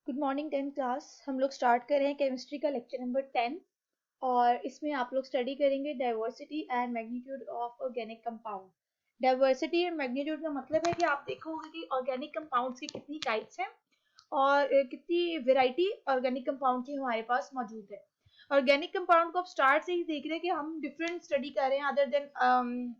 Good morning 10th class. हम लोग start कर रहे हैं केमिस्ट्री का लेक्चर नंबर 10 और इसमें आप लोग स्टडी करेंगे diversity and magnitude of organic compound. Diversity and magnitude का मतलब है कि आप देखोगे कि ऑर्गेनिक कंपाउंड्स की कितनी टाइप्स हैं और कितनी वैरायटी ऑर्गेनिक कंपाउंड की हमारे पास मौजूद है। ऑर्गेनिक कंपाउंड को आप स्टार्ट से ही देख रहे हैं कि हम डिफरेंट स्टडी कर रहे हैं other than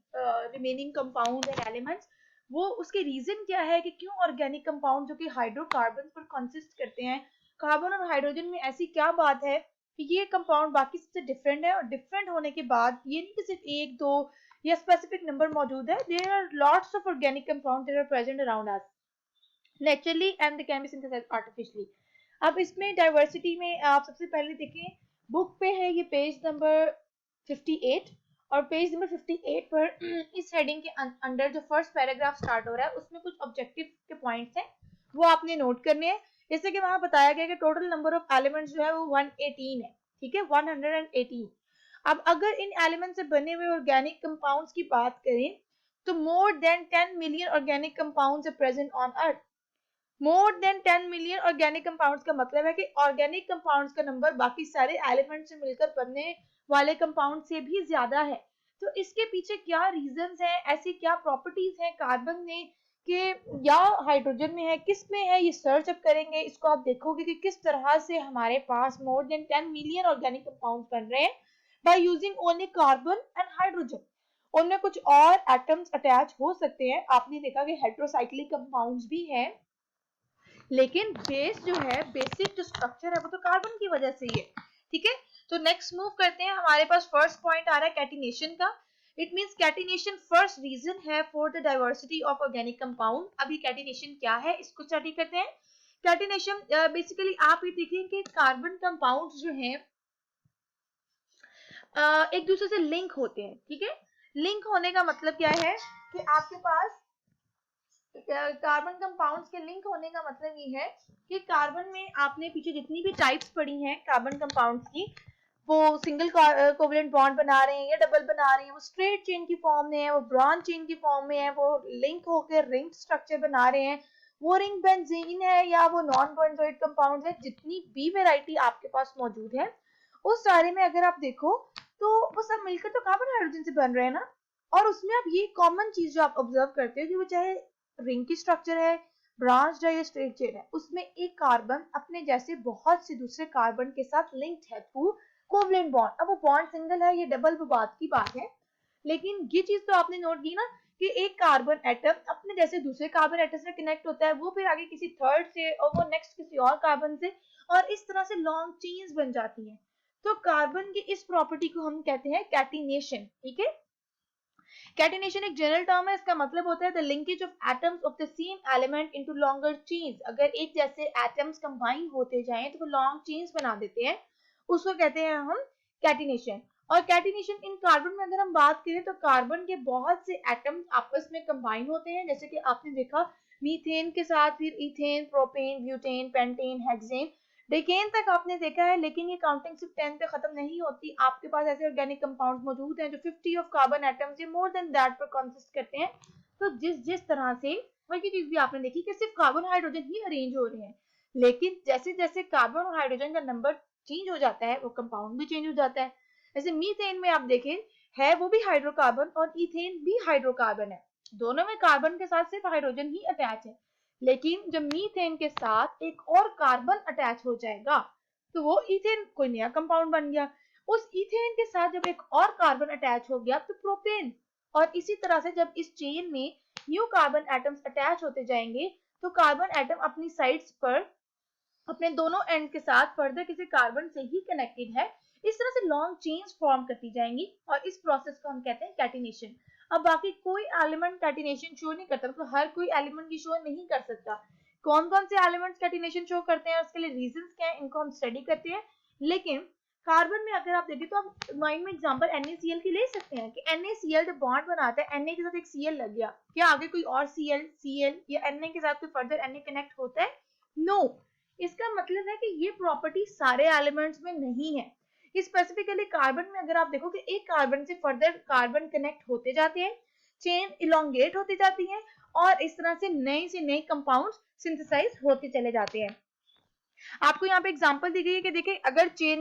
remaining compound and elements. वो उसके रीजन क्या है कि क्यों ऑर्गेनिक कंपाउंड जो कि हाइड्रोकार्बन पर कंसिस्ट करते हैं, कार्बन और हाइड्रोजन में ऐसी क्या बात है कि ये कंपाउंड बाकी सबसे डिफरेंट है। और डिफरेंट होने के बाद ये नहीं कि सिर्फ एक दो या स्पेसिफिक नंबर मौजूद है, there are lots of organic compound that are present around us naturally and they can be synthesised artificially. अब इसमें डाइवर्सिटी में आप सबसे पहले देखें, बुक पे है ये पेज नंबर 58 और पेज नंबर 58 पर इस हेडिंग के अंडर जो फर्स्ट पैराग्राफ स्टार्ट हो रहा है उसमें कुछ ऑब्जेक्टिव के पॉइंट्स हैं, वो आपने नोट करने हैं। जैसे कि वहां बताया गया कि टोटल नंबर ऑफ एलिमेंट्स जो है वो 118 है, ठीक है, 118। अब अगर इन एलिमेंट से बने हुए ऑर्गेनिक कंपाउंड्स की बात करें तो more than 10 million organic compounds are present on earth. More than 10 million organic compounds का मतलब है कि ऑर्गेनिक कंपाउंड्स का नंबर बाकी सारे एलिमेंट से मिलकर बनने वाले कंपाउंड से भी ज्यादा है। तो इसके पीछे क्या रीजंस हैं, ऐसी क्या प्रॉपर्टीज हैं कार्बन में कि या हाइड्रोजन में है, किस में है, ये सर्च अप करेंगे। इसको आप देखोगे कि किस तरह से हमारे पास more than 10 million organic compounds बन रहे हैं by using only carbon and hydrogen. उनमें कुछ और एटम्स अटैच हो सकते हैं, आपने देखा कि हेट्रोसाइक्लिक कंपाउंड्स भी हैं, लेकिन बेस जो है, बेसिक जो स्ट्रक्चर है वो तो कार्बन की वजह से ही है, ठीक है। तो नेक्स्ट मूव करते हैं, हमारे पास फर्स्ट पॉइंट आ रहा है कैटिनेशन का। It means catenation first reason है for the diversity of organic compound. अभी कैटिनेशन क्या है इसको स्टडी करते हैं। कैटिनेशन बेसिकली आप ये देखिए कि कार्बन कंपाउंड्स जो हैं एक दूसरे से लिंक होते हैं, ठीक है। लिंक होने का मतलब क्या है कि आपके पास कार्बन कंपाउंड्स के लिंक होने का मतलब ये है कि कार्बन में आपने पीछे जितनी भी टाइप्स पढ़ी हैं कार्बन कंपाउंड्स की, वो सिंगल कोवलेंट बॉन्ड बना रहे हैं या डबल बना रहे हैं, वो स्ट्रेट चेन की फॉर्म में है, वो ब्रांच चेन की फॉर्म में है, वो लिंक होकर रिंग स्ट्रक्चर बना रहे हैं, वो रिंग बेंजीन है या वो नॉन बेंजोइक कंपाउंड है, जितनी भी वैरायटी आपके पास मौजूद है उस सारे में अगर आप देखो तो वो सब मिलकर तो कार्बन हाइड्रोजन से बन रहे हैं ना। और उसमें आप ये कॉमन चीज जो आप ऑब्जर्व करते हो कि वो चाहे रिंग की स्ट्रक्चर है, ब्रांच है या स्ट्रेट चेन है, उसमें एक कार्बन अपने जैसे बहुत से दूसरे कार्बन के साथ लिंक्ड है थ्रू कोवलेंट बॉन्ड। अब वो बॉन्ड सिंगल है ये डबल, वो बात की बात है, लेकिन ये चीज तो आपने नोट की ना कि एक कार्बन एटम अपने जैसे दूसरे कार्बन एटम से कनेक्ट होता है, वो फिर आगे किसी थर्ड से और वो नेक्स्ट किसी और कार्बन से, और इस तरह से लॉन्ग चेन्स बन जाती हैं। तो कार्बन की इस प्रॉपर्टी को हम कहते हैं कैटिनेशन, ठीक है। कैटिनेशन एक जनरल टर्म है, इसका मतलब होता है the linkage of atoms of the same element into longer chains. अगर एक जैसे एटम्स कंबाइन होते जाएं तो वो लॉन्ग चेन्स बना देते हैं, उसको कहते हैं हम कैटिनेशन। और कैटिनेशन इन कार्बन में अगर हम बात करें तो कार्बन के बहुत से एटम्स आपस में कंबाइन होते हैं, जैसे कि आपने देखा मीथेन के साथ फिर ethane, propane, butane, pentane, hexane, decane तक आपने देखा है। लेकिन ये काउंटिंग सिर्फ 10 पे खत्म नहीं होती, आपके पास ऐसे ऑर्गेनिक कंपाउंड मौजूद हैं जो 50 ऑफ कार्बन एटम्स या मोर देन दैट पर कंसिस्ट करते हैं। तो जिस जिस तरह से वही चीज भी आपने देखी कि सिर्फ कार्बन हाइड्रोजन ही अरेंज हो रहे हैं, लेकिन जैसे जैसे कार्बन और हाइड्रोजन का नंबर चेंज हो जाता है वो कंपाउंड भी चेंज हो जाता है। जैसे मीथेन में आप देखें है वो भी हाइड्रोकार्बन और इथेन भी हाइड्रोकार्बन है, दोनों में कार्बन के साथ सिर्फ हाइड्रोजन ही अटैच है। लेकिन जब मीथेन के साथ एक और कार्बन अटैच हो जाएगा तो वो इथेन कोई नया कंपाउंड बन गया। उस इथेन के साथ जब एक और कार्बन अटैच हो गया तो प्रोपेन। और इसी तरह से जब इस चेन में न्यू कार्बन एटम्स अटैच होते जाएंगे तो कार्बन एटम अपनी साइड्स पर अपने दोनों एंड के साथ फर्दर किसी कार्बन से ही कनेक्टेड है। इस तरह से लॉन्ग चेन्स फॉर्म करती जाएंगी और इस प्रोसेस को हम कहते हैं कैटिनेशन। अब बाकी कोई एलिमेंट कैटिनेशन शो नहीं करता, मतलब हर कोई एलिमेंट की शो नहीं कर सकता। कौन कौन से एलिमेंट्स कैटिनेशन शो करते हैं उसके लिए रीजंस क्या है, इनको हम स्टडी करते हैं। लेकिन कार्बन में अगर आप देखें तो आप माइंड में एग्जांपल NaCl की ले सकते हैं कि NaCl जब बॉन्ड बनाता है Na के साथ एक Cl लग गया, क्या आगे कोई और Cl या Na के साथ कोई फर्दर Na कनेक्ट होता है? नो। इसका मतलब है कि ये प्रॉपर्टी सारे एलिमेंट्स में नहीं है। स्पेसिफिकली कार्बन में अगर आप देखो कि एक कार्बन से फर्दर कार्बन कनेक्ट होते जाते हैं, चेन इलोंगेट होती जाती है और इस तरह से नए कंपाउंड्स सिंथेसाइज होते चले जाते हैं। आपको यहाँ पे एग्जांपल दी गई है कि देखिए अगर चेन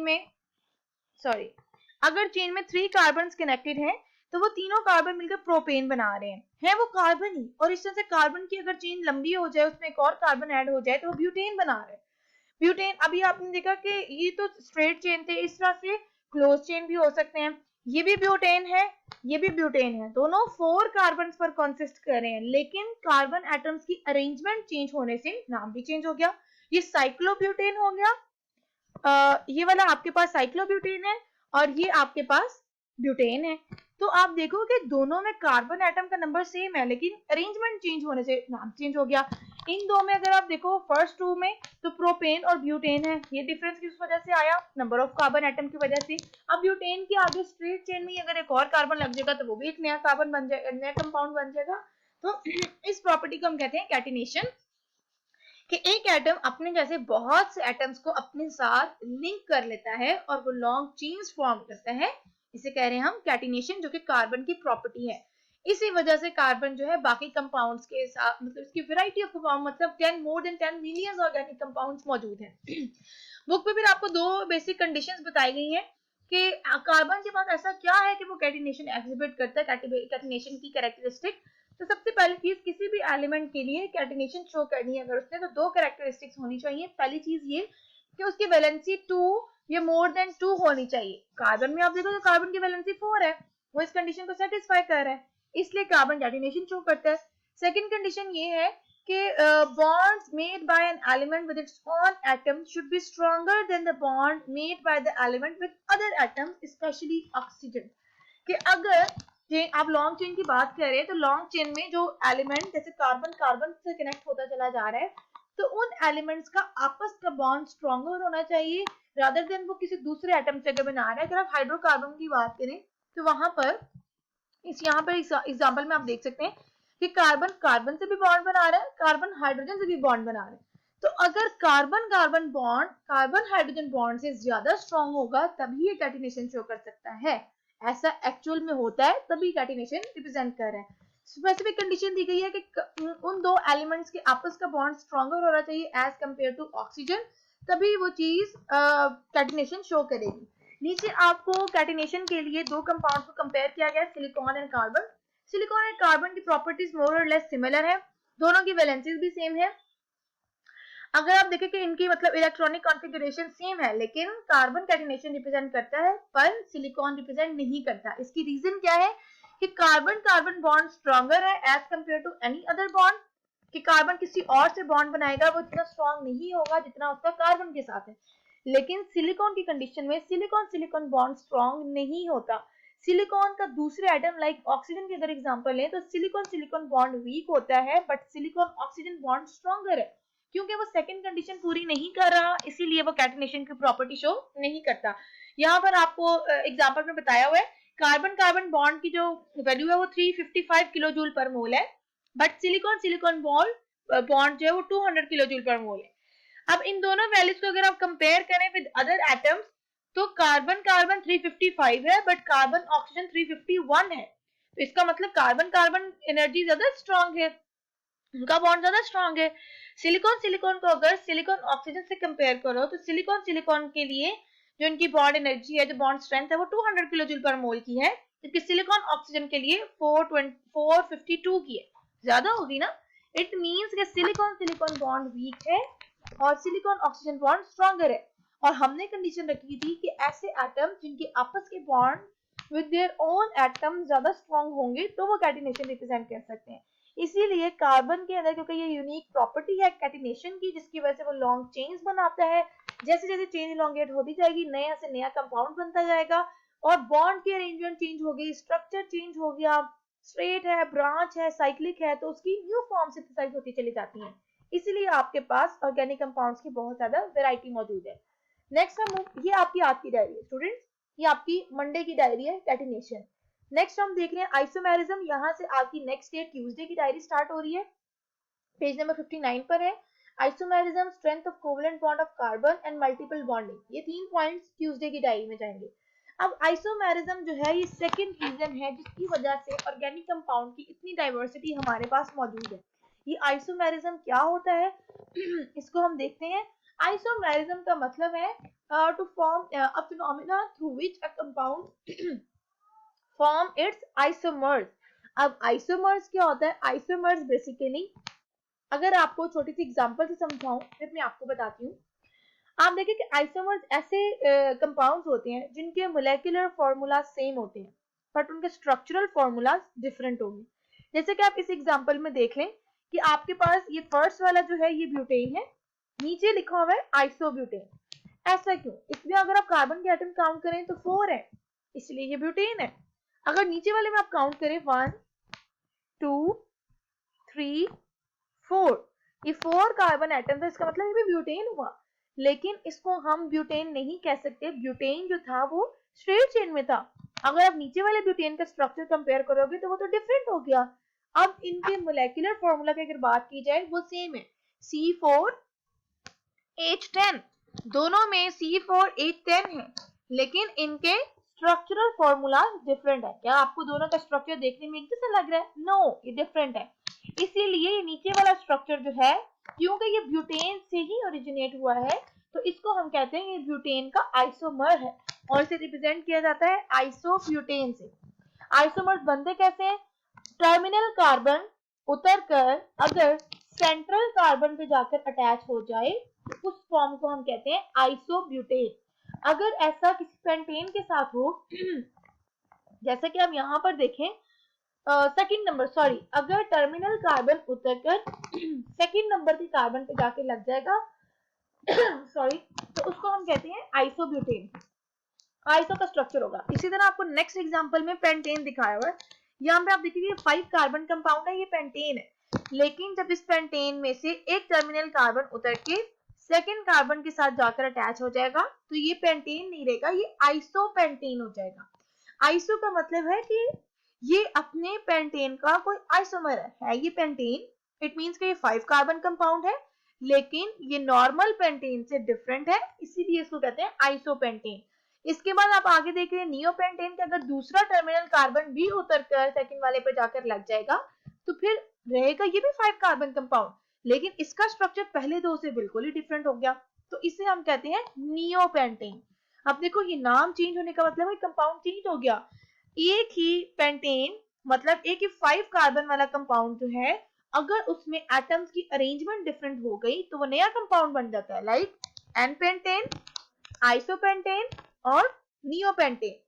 में 3 कार्बन कनेक्टेड हैं तो वो तीनों कार्बन मिलकर प्रोपेन बना रहे हैं वो कार्बन ही, और इस तरह से कार्बन की अगर चेन लंबी हो जाए उसमें एक और कार्बन ऐड हो जाए तो वो ब्यूटेन बना रहे हैं। ब्यूटेन अभी आपने देखा कि ये तो स्ट्रेट चेन थे, इस तरह से क्लोज चेन भी हो सकते हैं। ये भी ब्यूटेन है, ये भी ब्यूटेन है, दोनों 4 कार्बन पर कंसिस्ट कर रहे हैं, लेकिन कार्बन एटम्स की अरेंजमेंट चेंज होने से नाम भी चेंज हो गया। ये साइक्लोब्यूटेन हो गया, ये वाला आपके पास साइक्लोब्यूटेन है और ये आपके पास ब्यूटेन है। तो आप देखो कि दोनों में कार्बन एटम का नंबर सेम है, लेकिन अरेंजमेंट चेंज होने से नाम चेंज हो गया। इन दो में अगर आप देखो फर्स्ट टू में तो प्रोपेन और ब्यूटेन है, ये डिफरेंस किस वजह से आया, नंबर ऑफ कार्बन एटम की वजह से। अब ब्यूटेन के आगे स्ट्रेट चेन में अगर एक और कार्बन लग जाएगा तो वो भी एक नया कार्बन बन जाएगा, नया कंपाउंड बन जाएगा। तो इस प्रॉपर्टी को हम कहते हैं कैटिनेशन, कि एक एटम अपने जैसे बहुत से एटम्स को अपने साथ लिंक कर लेता है और वो लॉन्ग चेन्स फॉर्म करता है, इसे कह रहे हैं हम कैटिनेशन, जो कि कार्बन की प्रॉपर्टी है। इसी वजह से कार्बन जो है बाकी कंपाउंड्स के साथ, मतलब इसकी वैरायटी ऑफ कंपाउंड, मतलब 10 मोर देन 10 मिलियंस ऑर्गेनिक कंपाउंड्स मौजूद हैं। बुक में फिर आपको दो बेसिक कंडीशंस बताई गई हैं कि कार्बन के पास ऐसा क्या है कि वो कैटिनेशन एग्जिबिट करता है, कैटिनेशन की कैरेक्टरिस्टिक। तो सबसे पहली चीज, किसी भी एलिमेंट के लिए कैटिनेशन शो करनी है अगर उसने, तो दो कैरेक्टरिस्टिक्स होनी चाहिए। पहली चीज ये कि उसकी वैलेंसी 2 या मोर देन 2 होनी चाहिए। कार्बन में आप देखो तो कार्बन की वैलेंसी 4 है, वो इस कंडीशन को सेटिस्फाई कर रहा है, इसलिए कार्बन कैटिनेशन शो करता है। सेकंड कंडीशन ये है कि bonds made by an element with its own atom should be stronger than the bond made by the element with other atoms, especially oxygen। कि अगर ये आप लॉन्ग चेन की बात कर रहे हैं तो लॉन्ग चेन में जो एलिमेंट जैसे कार्बन कार्बन से कनेक्ट होता चला जा रहा है, तो उन एलिमेंट्स का आपस का बॉन्ड स्ट्रॉन्गर होना चाहिए रादर देन वो किसी दूसरे एटम से अगर बना रहा है। अगर आप हाइड्रोकार्बन की बात करें तो वहां पर यहाँ पर एग्जाम्पल में आप देख सकते हैं कि कार्बन कार्बन से भी बॉन्ड बना रहा है, कार्बन हाइड्रोजन से भी बॉन्ड बना रहा है। तो अगर carbon carbon bond carbon hydrogen bond से ज्यादा स्ट्रॉन्ग होगा तभी ये कैटिनेशन शो कर सकता है, ऐसा एक्चुअल में होता है, तभी कैटिनेशन रिप्रेजेंट कर रहा है। स्पेसिफिक कंडीशन दी गई है कि उन दो एलिमेंट्स के आपस का बॉन्ड स्ट्रॉन्गर होना चाहिए एज कंपेयर टू ऑक्सीजन, तभी वो चीज कैटिनेशन शो करेगी। नीचे आपको कैटिनेशन के लिए दो कंपाउंड को कंपेयर किया गया, silicon and carbon. Silicon and carbon की प्रॉपर्टीज मोर और लेस सिमिलर है, दोनों की वैलेंसीज भी सेम है। अगर आप देखें कि इनकी मतलब इलेक्ट्रॉनिक कॉन्फ़िगरेशन सेम है, लेकिन कार्बन कैटिनेशन रिप्रेजेंट करता है पर सिलिकॉन रिप्रेजेंट नहीं करता। इसकी रीजन क्या है कि कार्बन कार्बन बॉन्ड स्ट्रॉन्गर है as compare to any other bond, कि कार्बन किसी और से बॉन्ड बनाएगा वो इतना स्ट्रॉन्ग नहीं होगा जितना उसका कार्बन के साथ है। लेकिन सिलिकॉन की कंडीशन में सिलिकॉन सिलिकॉन बॉन्ड स्ट्रॉन्ग नहीं होता। सिलिकॉन का दूसरे एटम लाइक ऑक्सीजन की अगर एग्जांपल लें तो सिलिकॉन सिलिकॉन बॉन्ड वीक होता है but silicon oxygen bond stronger है, क्योंकि वो सेकंड कंडीशन पूरी नहीं कर रहा, इसीलिए वो कैटिनेशन की प्रॉपर्टी शो नहीं करता। यहाँ पर आपको एग्जांपल में बताया हुआ है कार्बन कार्बन बॉन्ड की जो वैल्यू है वो 355 किलो जूल पर मोल है, बट सिलिकॉन सिलिकॉन बॉन्ड जो है वो 200 किलो जूल पर मोल है। अब इन दोनों वैल्यूज को अगर आप कंपेयर करें विद अदर एटम्स तो कार्बन कार्बन 355 है बट कार्बन ऑक्सीजन 351 है, तो इसका मतलब कार्बन कार्बन एनर्जी ज्यादा स्ट्रॉन्ग है, उनका बॉन्ड ज्यादा स्ट्रॉन्ग है। सिलिकॉन सिलिकॉन को अगर सिलिकॉन ऑक्सीजन से कंपेयर करो तो सिलिकॉन सिलिकॉन के लिए जो इनकी बॉन्ड एनर्जी है, जो बॉन्ड स्ट्रेंथ है वो 200 किलो जूल पर मोल की है, जबकि सिलिकॉन ऑक्सीजन के लिए 452 की है, ज्यादा होगी ना। इट मींस कि सिलिकॉन सिलिकॉन बॉन्ड वीक है और सिलिकॉन ऑक्सीजन बॉन्ड स्ट्रॉन्गर है। और हमने कंडीशन रखी थी कि ऐसे एटम जिनके आपस के bond with their own atom ज्यादा स्ट्रॉन्ग होंगे तो वो कैटिनेशन रिप्रेजेंट कर सकते हैं। इसीलिए कार्बन के अंदर क्योंकि ये यूनिक प्रॉपर्टी है कैटिनेशन की, जिसकी वजह से वो लॉन्ग चेन्स बनाता है, जैसे जैसे चेन इलोंगेट होती जाएगी नया से नया कंपाउंड बनता जाएगा और बॉन्ड की अरेंजमेंट चेंज हो गई, स्ट्रक्चर चेंज हो गया, स्ट्रेट है, ब्रांच है, साइक्लिक है, तो उसकी न्यू फॉर्म सिंथेसाइज होती चली जाती है। इसीलिए आपके पास ऑर्गेनिक कंपाउंड्स की बहुत ज्यादा वैरायटी मौजूद है। नेक्स्ट हम, ये आपकी आज की डायरी है स्टूडेंट्स, ये आपकी मंडे की डायरी है कैटिनेशन। नेक्स्ट हम देख रहे हैं आइसोमेरिज्म, यहाँ से आपकी नेक्स्ट डे ट्यूसडे की डायरी स्टार्ट हो रही है, पेज नंबर 59 पर है। Isomerism, strength of covalent bond of carbon and multiple bonding, ये 3 पॉइंट्स ट्यूसडे की डायरी में जाएंगे। अब आइसोमेरिज्म जो है ये सेकंड रीजन है जिसकी वजह से ऑर्गेनिक कंपाउंड की इतनी डाइवर्सिटी हमारे पास मौजूद है। ये आइसोमेरिज्म क्या होता है इसको हम देखते हैं। आइसोमेरिज्म का मतलब है to form a phenomena through which a compound form its isomers. अब आइसोमर्स क्या होता है? आइसोमर्स बेसिकली, अगर आपको छोटी सी एग्जांपल से समझाऊं फिर मैं आपको बताती हूँ। आप देखें कि आइसोमर्स ऐसे कंपाउंड्स होते हैं जिनके मोलेकुलर फॉर्मूला सेम होते हैं बट उनके स्ट्रक्चरल फॉर्मूलाज डिफरेंट होंगे। जैसे कि आप इस एग्जांपल में देख लें कि आपके पास ये फर्स्ट वाला जो है ये ब्यूटेन है, नीचे लिखा हुआ है आइसोब्यूटेन। ऐसा क्यों? इसमें अगर आप कार्बन के एटम काउंट करें तो 4 है, इसलिए ये ब्यूटेन है। अगर नीचे वाले में आप काउंट करें 1 2 3 4, ये 4 कार्बन एटम है, इसका मतलब ये भी ब्यूटेन हुआ। लेकिन इसको हम ब्यूटेन नहीं कह सकते, ब्यूटेन जो था वो स्ट्रेट चेन में था। अगर आप नीचे वाले ब्यूटेन का स्ट्रक्चर कंपेयर करोगे तो वो तो डिफरेंट हो गया। अब इनके मोलेकुलर फॉर्मूला की अगर बात की जाए वो सेम है, C4H10, दोनों में C4H10 है, लेकिन इनके स्ट्रक्चरल फॉर्मूला डिफरेंट है। क्या आपको दोनों का स्ट्रक्चर देखने में एक जैसा लग रहा है? नो, ये डिफरेंट है। इसीलिए नीचे वाला स्ट्रक्चर जो है, क्योंकि ये ब्यूटेन से ही ओरिजिनेट हुआ है, तो इसको हम कहते हैं ये ब्यूटेन का आइसोमर है और इसे रिप्रेजेंट किया जाता है आइसोब्यूटेन से। आइसोमर्स बनते कैसे हैं? टर्मिनल कार्बन उतरकर अगर सेंट्रल कार्बन पे जाकर अटैच हो जाए तो उस फॉर्म को हम कहते हैं आइसोब्यूटेन। अगर ऐसा किसी पेंटेन के साथ हो जैसे कि आप यहाँ पर देखें सेकंड नंबर, सॉरी, अगर टर्मिनल कार्बन उतरकर सेकंड नंबर के कार्बन पे जाके लग जाएगा सॉरी, तो उसको हम कहते हैं आइसोब्यूटेन। आइसो का स्ट्रक्चर होगा। इसी तरह आपको नेक्स्ट एग्जांपल में पेंटेन दिखाया हुआ है। यहाँ पे आप देखिए 5 कार्बन कंपाउंड है, ये पेंटेन है, लेकिन जब इस पेंटेन में से एक टर्मिनल कार्बन उतर के सेकंड कार्बन के साथ जाकर अटैच हो जाएगा तो ये पेंटेन नहीं रहेगा, ये आइसोपेंटेन हो जाएगा। आइसो का मतलब है कि ये अपने पेंटेन का कोई आइसोमर है ये पेंटेन, इट मींस कि ये 5 कार्बन कंपाउंड है लेकिन ये नॉर्मल पेंटेन से डिफरेंट है, इसीलिए इसको कहते हैं आइसोपेंटेन। इसके बाद आप आगे देख रहे हैं नियोपेंटेन के अगर दूसरा टर्मिनल कार्बन भी उतरकर सेकंड वाले पे जाकर लग जाएगा तो फिर रहेगा ये भी 5 कार्बन कंपाउंड, लेकिन इसका स्ट्रक्चर पहले दो से बिल्कुल ही डिफरेंट हो गया, तो इसे हम कहते हैं नियोपेंटेन। अब देखो ये नाम चेंज होने का मतलब है कंपाउंड चेंज हो गया। एक ही पेंटेन मतलब एक ही 5 कार्बन वाला कंपाउंड जो है, अगर उसमें एटम्स की अरेंजमेंट डिफरेंट हो गई तो वो नया कंपाउंड बन जाता है, लाइक एनपेंटेन, आइसोपेंटेन और नियोपेंटेन।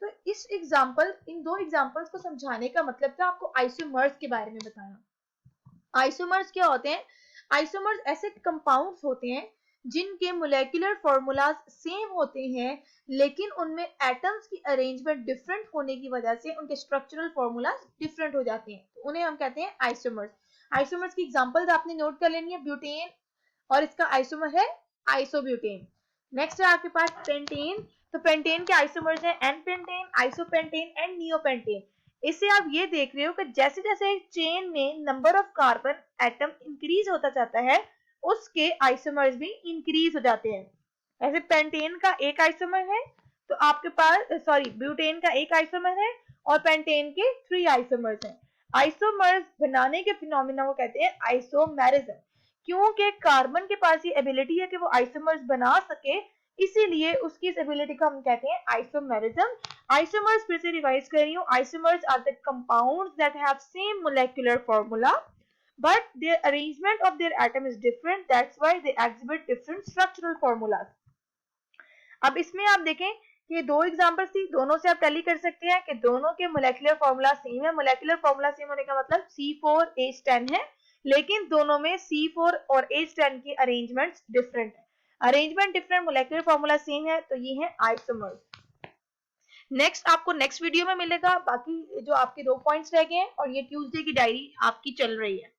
तो इस एग्जांपल, इन दो एग्जांपल्स को समझाने का मतलब था आपको आइसोमर्स के बारे में बताना। आइसोमर्स क्या होते हैं? आइसोमर्स ऐसे कंपाउंड्स होते हैं जिनके मोलेकुलर फॉर्मूलाज सेम होते हैं लेकिन उनमें एटम्स की अरेंजमेंट डिफरेंट होने की वजह से उनके स्ट्रक्चरल फॉर्मूलाज डिफरेंट हो जाते हैं, तो उन्हें हम कहते हैं आइसोमर्स। आइसोमर्स की एग्जांपल्स आपने नोट कर लेनी है, ब्यूटेन और इसका आइसोमर है आइसोब्यूटेन। नेक्स्ट है आपके पास पेंटेन, तो पेंटेन के आइसोमर्स हैं एन-पेंटेन, आइसोपेंटेन एंड नियोपेंटेन। इससे आप ये देख रहे हो कि जैसे जैसे चेन में number of carbon atom increase होता जाता है उसके आइसोमर्स भी इंक्रीज हो जाते हैं। ऐसे पेंटेन का एक आइसोमर है तो आपके पास सॉरी ब्यूटेन का एक आइसोमर है और पेंटेन के 3 आइसोमर्स हैं। आइसोमर्स बनाने के फिनोमेना को कहते हैं आइसोमेरिज्म, क्योंकि कार्बन के पास ये एबिलिटी है कि वो आइसोमर्स बना सके, इसीलिए उसकी इस एबिलिटी को हम कहते हैं आइसोमेरिज्म। आइसोमर्स फिर से रिवाइज कर रही हूँ, isomers are the compounds that have same molecular formula but their arrangement of their atom is different, that's why they exhibit different structural formulas। अब इसमें आप देखें कि दो एग्जांपल्स थी, दोनों से आप टैली कर सकते हैं कि दोनों के मोलेकुलर फॉर्मूला सेम है। मोलेकुलर फॉर्मूला सेम होने का मतलब C4H10 है, लेकिन दोनों में C4 और H10 की अरेंजमेंट्स डिफरेंट है। Arrangement different, molecular formula same है, तो ये है आइसोमर्स। नेक्स्ट आपको नेक्स्ट वीडियो में मिलेगा बाकी जो आपके 2 पॉइंट्स रह गए हैं और ये ट्यूसडे की डायरी आपकी चल रही है।